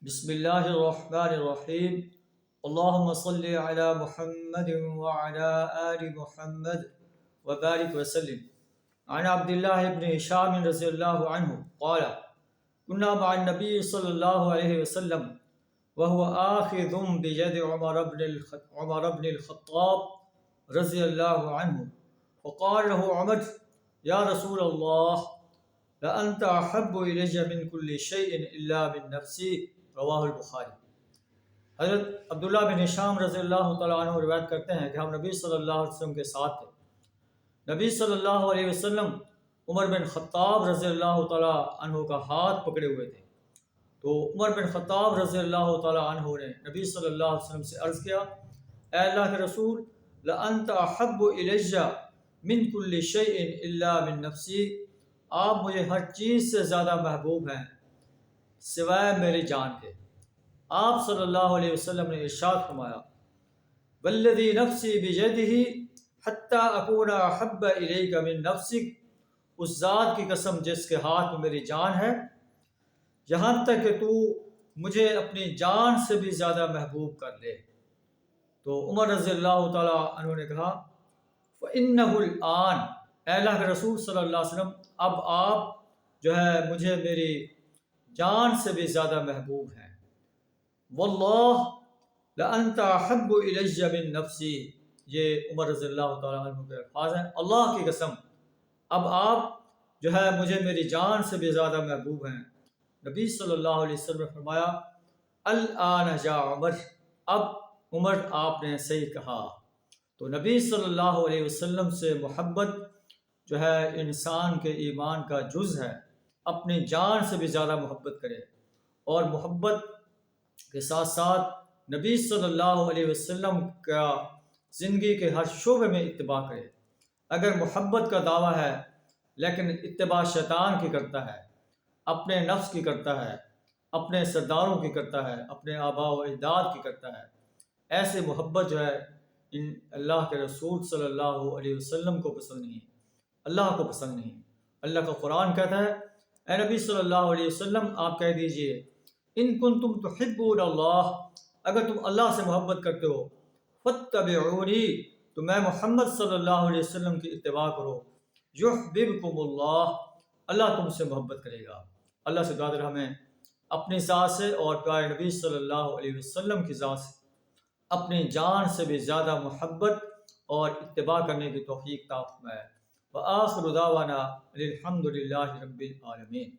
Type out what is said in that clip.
بسم اللہ الرحمن الرحیم اللہم صلی علی محمد وعلی آل محمد وبارک وسلم عن عبداللہ ابن ہشام رضی اللہ عنہ قال كنا مع النبی صلی اللہ علیہ وسلم وهو آخذ بيد عمر بن الخطاب رضی اللہ عنہ فقال له عمر یا رسول اللہ لأنت أحب إلي من كل شيء إلا من نفسي رواہ البخاری۔ حضرت عبداللہ بن ہشام رضی اللہ تعالیٰ عنہ روایت کرتے ہیں کہ ہم نبی صلی اللہ علیہ وسلم کے ساتھ تھے۔ نبی صلی اللہ علیہ وسلم عمر بن خطاب رضی اللہ تعالیٰ عنہ کا ہاتھ پکڑے ہوئے تھے، تو عمر بن خطاب رضی اللہ تعالیٰ عنہ نے نبی صلی اللہ علیہ وسلم سے عرض کیا، اے اللہ کے رسول، لأنت أحب إلي من كل شيء إلا من نفسي، آپ مجھے ہر چیز سے زیادہ محبوب ہیں سوائے میری جان کے۔ آپ صلی اللہ علیہ وسلم نے ارشاد فرمایا، والذی نفسی بیدہ حتی اکون احب الیک من نفسک، اس ذات کی قسم جس کے ہاتھ میں میری جان ہے، یہاں تک کہ تو مجھے اپنی جان سے بھی زیادہ محبوب کر لے۔ تو عمر رضی اللہ تعالیٰ عنہ نے کہا، فإنہ الآن، اے اللہ کے رسول صلی اللہ علیہ وسلم، اب آپ جو ہے مجھے میری جان سے بھی زیادہ محبوب ہیں۔ واللہ لأنت احب الی من نفسی، یہ عمر رضی اللہ تعالیٰ عنہ کے الفاظ ہیں، اللہ کی قسم اب آپ جو ہے مجھے میری جان سے بھی زیادہ محبوب ہیں۔ نبی صلی اللہ علیہ وسلم نے فرمایا، الآن یا عمر، اب عمر آپ نے صحیح کہا۔ تو نبی صلی اللہ علیہ وسلم سے محبت جو ہے انسان کے ایمان کا جز ہے، اپنی جان سے بھی زیادہ محبت کرے، اور محبت کے ساتھ ساتھ نبی صلی اللہ علیہ وسلم کا زندگی کے ہر شعبے میں اتباع کرے۔ اگر محبت کا دعویٰ ہے لیکن اتباع شیطان کی کرتا ہے، اپنے نفس کی کرتا ہے، اپنے سرداروں کی کرتا ہے، اپنے آباء و اجداد کی کرتا ہے، ایسے محبت جو ہے ان اللہ کے رسول صلی اللہ علیہ وسلم کو پسند نہیں، اللہ کو پسند نہیں۔ اللہ کا قرآن کہتا ہے، اے نبی صلی اللہ علیہ وسلم آپ کہہ دیجئے، ان کنتم تحبون اللہ، اگر تم اللہ سے محبت کرتے ہو، فاتبعونی، تو میں محمد صلی اللہ علیہ وسلم کی اتباع کرو، یحببکم اللہ، اللہ تم سے محبت کرے گا۔ اللہ سے دعا ہے ہمیں اپنی ذات سے اور پیارے نبی صلی اللہ علیہ وسلم کی ذات سے اپنی جان سے بھی زیادہ محبت اور اتباع کرنے کی توفیق عطا فرمائے۔ وآخر دعوانا الحمد للہ رب العالمین۔